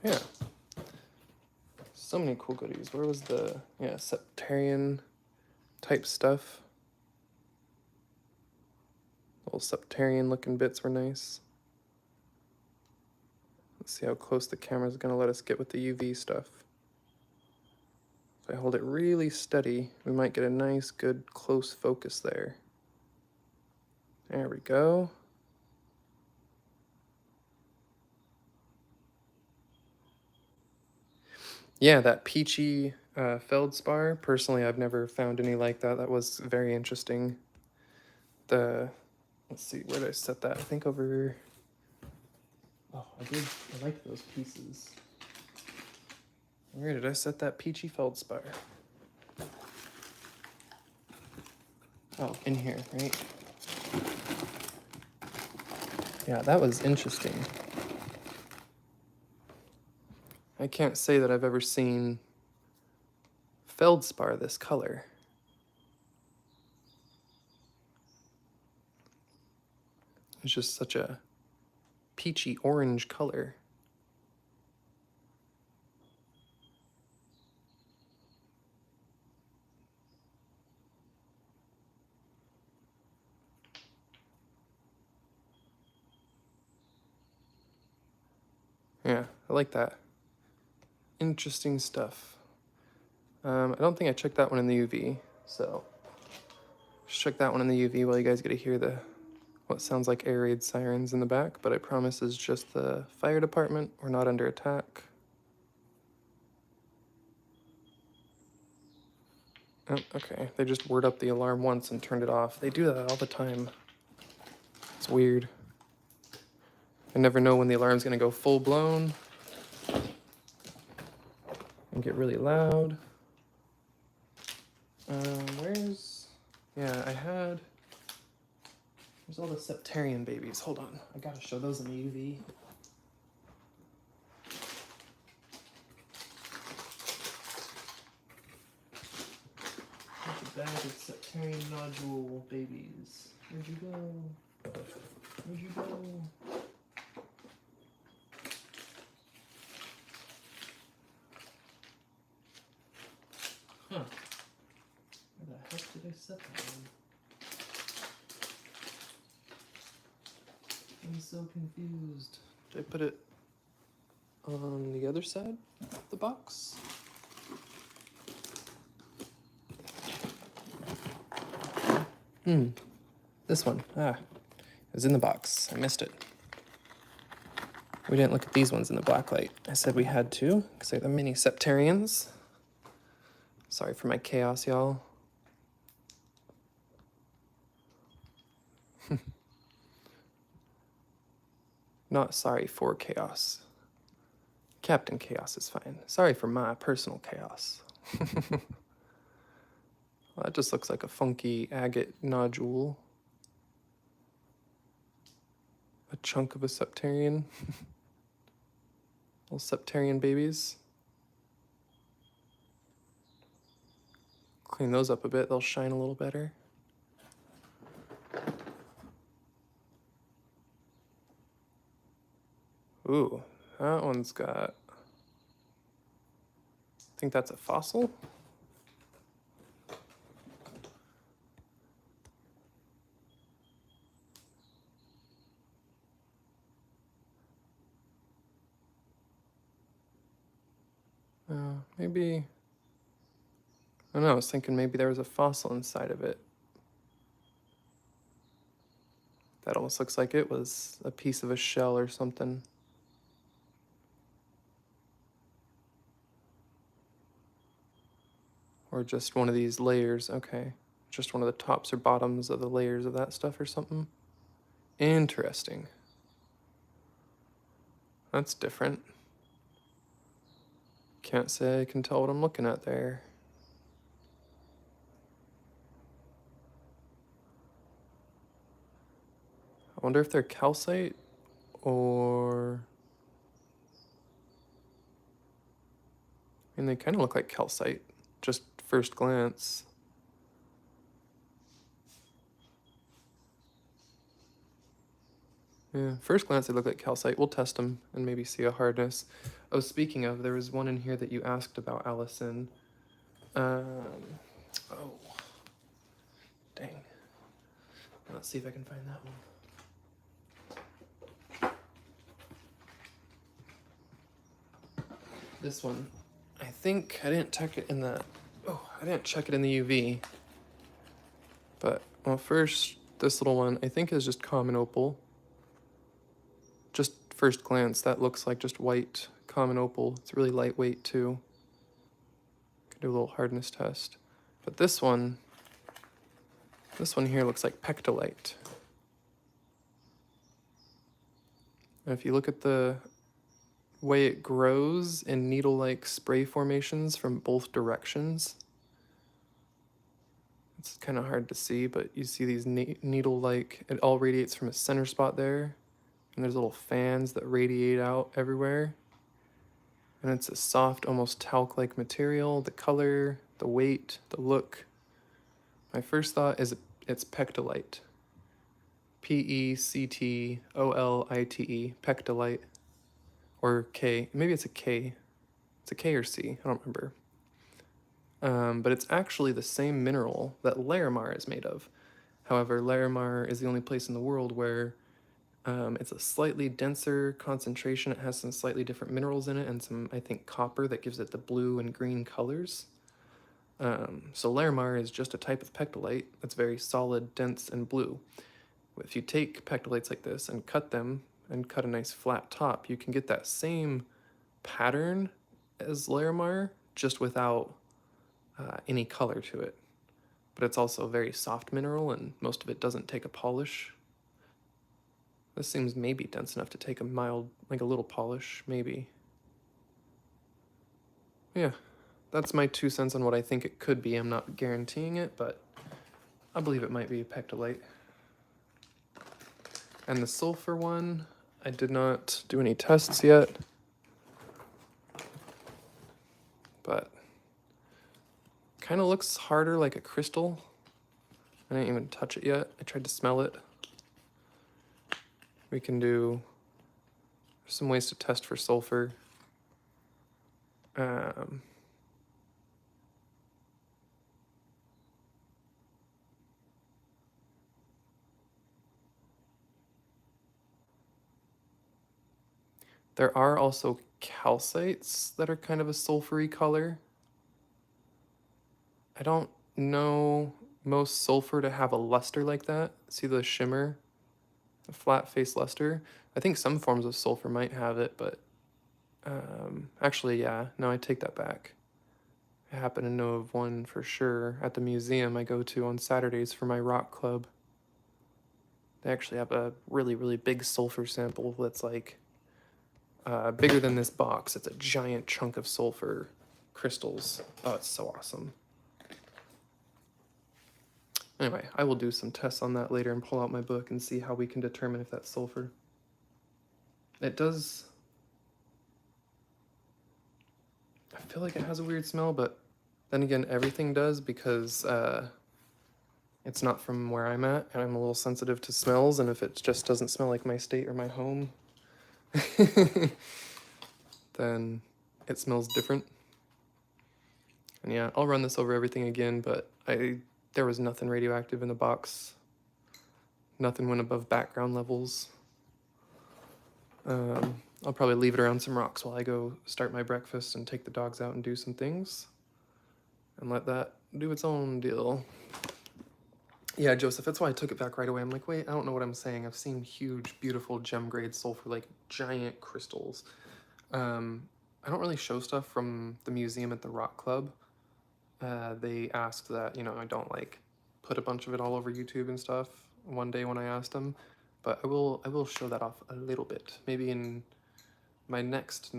Yeah. So many cool goodies. Where was the, yeah, septarian type stuff? Little septarian looking bits were nice. Let's see how close the camera's gonna let us get with the UV stuff. If I hold it really steady, we might get a nice, good, close focus there. There we go. Yeah, that peachy feldspar. Personally, I've never found any like that. That was very interesting. Let's see, where did I set that? I think over... Oh, I like those pieces. Where did I set that peachy feldspar? Oh, in here, right? Yeah, that was interesting. I can't say that I've ever seen feldspar this color. It's just such a peachy orange color. Yeah, I like that. Interesting stuff. I don't think I checked that one in the UV, so just check that one in the UV while you guys get to hear the what sounds like air raid sirens in the back, but I promise is just the fire department. We're not under attack. Oh, okay, they just whirred up the alarm once and turned it off. They do that all the time. It's weird. I never know when the alarm's gonna go full blown and get really loud. Where's all the septarian babies? Hold on, I gotta show those in the UV. bag of septarian nodule babies. Where'd you go? Where'd you go? Huh. Where the heck did I set that one? I'm so confused. Did I put it on the other side of the box? This one. It was in the box. I missed it. We didn't look at these ones in the black light. I said we had to, because they're the mini septarians. Sorry for my chaos, y'all. Not sorry for chaos. Captain Chaos is fine. Sorry for my personal chaos. Well, that just looks like a funky agate nodule. A chunk of a septarian. Little septarian babies. Clean those up a bit, they'll shine a little better. Ooh, that one's got... I think that's a fossil? Maybe... I don't know, I was thinking maybe there was a fossil inside of it. That almost looks like it was a piece of a shell or something. Or just one of these layers, okay. Just one of the tops or bottoms of the layers of that stuff or something. Interesting. That's different. Can't say I can tell what I'm looking at there. I wonder if they're calcite or... I mean, they kind of look like calcite, just first glance. Yeah, first glance they look like calcite. We'll test them and maybe see a hardness. Oh, speaking of, there was one in here that you asked about, Allison. Oh, dang. Let's see if I can find that one. This one, I think I didn't check it in the... Oh, I didn't check it in the UV. But, well, first, this little one, I think is just common opal. Just first glance, that looks like just white common opal. It's really lightweight too. Could do a little hardness test. But this one here looks like pectolite. And if you look at the way it grows in needle-like spray formations from both directions, it's kind of hard to see, but you see these needle-like, it all radiates from a center spot there. And there's little fans that radiate out everywhere. And it's a soft, almost talc-like material. The color, the weight, the look. My first thought is it's pectolite. Pectolite, pectolite. Or K, maybe it's a K. It's a K or C, I don't remember. But it's actually the same mineral that Larimar is made of. However, Larimar is the only place in the world where it's a slightly denser concentration. It has some slightly different minerals in it and some, I think, copper that gives it the blue and green colors. So Larimar is just a type of pectolite that's very solid, dense, and blue. If you take pectolites like this and cut them and cut a nice flat top, you can get that same pattern as Larimar, just without any color to it. But it's also a very soft mineral, and most of it doesn't take a polish. This seems maybe dense enough to take a mild, like a little polish, maybe. Yeah, that's my 2 cents on what I think it could be. I'm not guaranteeing it, but I believe it might be pectolite. And the sulfur one, I did not do any tests yet, but Kind of looks harder like a crystal. I didn't even touch it yet. I tried to smell it. We can do some ways to test for sulfur. There are also calcites that are kind of a sulfury color. I don't know most sulfur to have a luster like that. See the shimmer? A flat face luster. I think some forms of sulfur might have it, but actually, yeah, no, I take that back. I happen to know of one for sure at the museum I go to on Saturdays for my rock club. They actually have a really, really big sulfur sample that's like bigger than this box. It's a giant chunk of sulfur crystals. Oh, it's so awesome. Anyway, I will do some tests on that later and pull out my book and see how we can determine if that's sulfur. It does... I feel like it has a weird smell, but then again, everything does because it's not from where I'm at, and I'm a little sensitive to smells, and if it just doesn't smell like my state or my home, then it smells different. And yeah, I'll run this over everything again, but there was nothing radioactive in the box. Nothing went above background levels. I'll probably leave it around some rocks while I go start my breakfast and take the dogs out and do some things. And let that do its own deal. Yeah, Joseph, that's why I took it back right away. I'm like, wait, I don't know what I'm saying. I've seen huge, beautiful gem grade sulfur, like giant crystals. I don't really show stuff from the museum at the rock club. They asked that, you know, I don't like put a bunch of it all over YouTube and stuff one day when I asked them. But I will show that off a little bit. Maybe in my next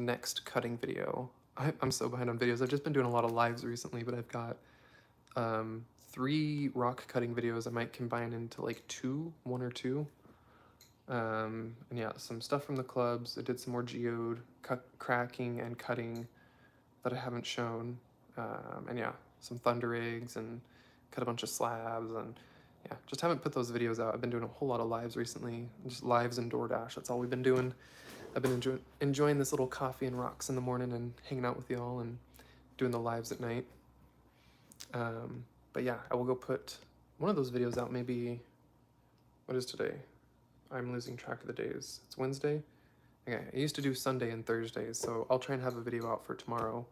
cutting video. I'm so behind on videos. I've just been doing a lot of lives recently, but I've got 3 rock cutting videos I might combine into like 1 or 2. And yeah, some stuff from the clubs. I did some more geode, cracking and cutting that I haven't shown. And yeah, some thunder eggs and cut a bunch of slabs and yeah, just haven't put those videos out. I've been doing a whole lot of lives recently, just lives and DoorDash. That's all we've been doing. I've been enjoying this little coffee and rocks in the morning and hanging out with y'all and doing the lives at night. But yeah, I will go put one of those videos out maybe, what is today? I'm losing track of the days. It's Wednesday? Okay, I used to do Sunday and Thursdays, so I'll try and have a video out for tomorrow.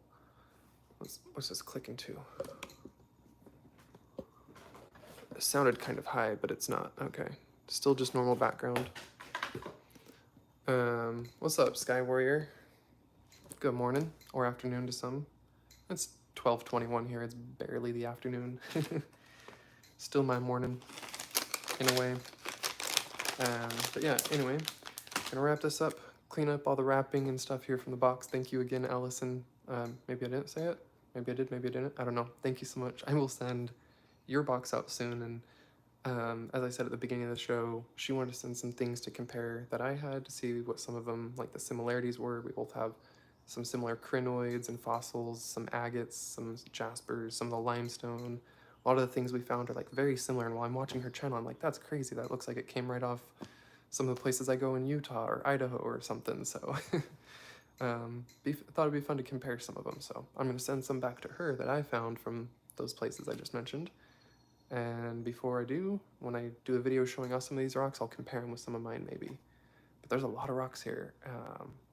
What's this clicking to? It sounded kind of high, but it's not. Okay, still just normal background. What's up, Sky Warrior? Good morning, or afternoon to some. It's 12:21 here, it's barely the afternoon. Still my morning, in a way. But yeah, anyway, gonna wrap this up, clean up all the wrapping and stuff here from the box. Thank you again, Allison. Maybe I didn't say it. Maybe I did, maybe I didn't. I don't know. Thank you so much. I will send your box out soon, and as I said at the beginning of the show, she wanted to send some things to compare that I had to see what some of them, like the similarities were. We both have some similar crinoids and fossils, some agates, some jaspers, some of the limestone. A lot of the things we found are like very similar, and while I'm watching her channel, I'm like, that's crazy. That looks like it came right off some of the places I go in Utah or Idaho or something, so thought it'd be fun to compare some of them. So I'm going to send some back to her that I found from those places I just mentioned. And before I do, when I do a video showing off some of these rocks, I'll compare them with some of mine maybe. But there's a lot of rocks here.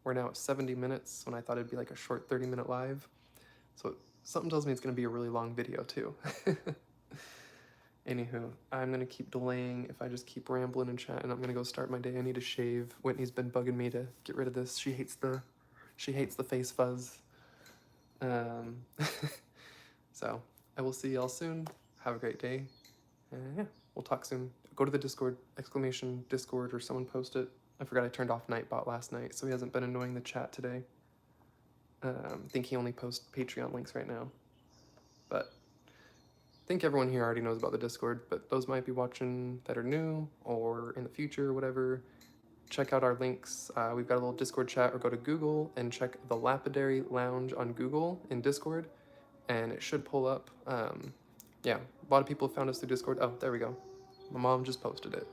We're now at 70 minutes when I thought it'd be like a short 30-minute live. So something tells me it's going to be a really long video too. Anywho, I'm going to keep delaying if I just keep rambling and chatting. I'm going to go start my day. I need to shave. Whitney's been bugging me to get rid of this. She hates the face fuzz. So I will see y'all soon. Have a great day. And yeah, we'll talk soon. Go to the Discord, !Discord, or someone post it. I forgot I turned off Nightbot last night, so he hasn't been annoying the chat today. I think he only posts Patreon links right now. But I think everyone here already knows about the Discord, but those might be watching that are new or in the future or whatever. Check out our links. We've got a little Discord chat, or go to Google and check the Lapidary Lounge on Google in Discord. and it should pull up. Yeah, a lot of people found us through Discord. Oh, there we go. My mom just posted it.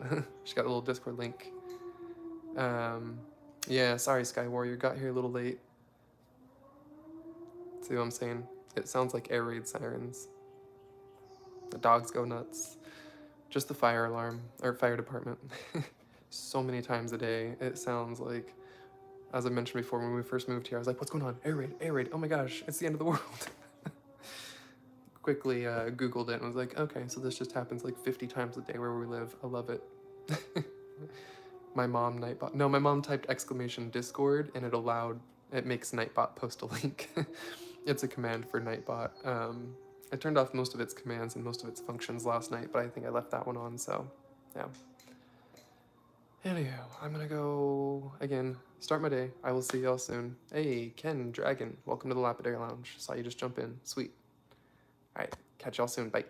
She got a little Discord link. Yeah, sorry, Sky Warrior, got here a little late. See what I'm saying? It sounds like air raid sirens. The dogs go nuts. Just the fire alarm, or fire department. So many times a day, it sounds like, as I mentioned before, when we first moved here, I was like, what's going on? Air raid, air raid, oh my gosh, it's the end of the world. Quickly Googled it and was like, okay, so this just happens like 50 times a day where we live. I love it. My mom Nightbot. No, my mom typed exclamation Discord and it makes Nightbot post a link. It's a command for Nightbot. I turned off most of its commands and most of its functions last night, but I think I left that one on, so yeah. Anyhow, I'm gonna go, again, start my day. I will see y'all soon. Hey, Ken Dragon, welcome to the Lapidary Lounge. Saw you just jump in. Sweet. All right, catch y'all soon. Bye.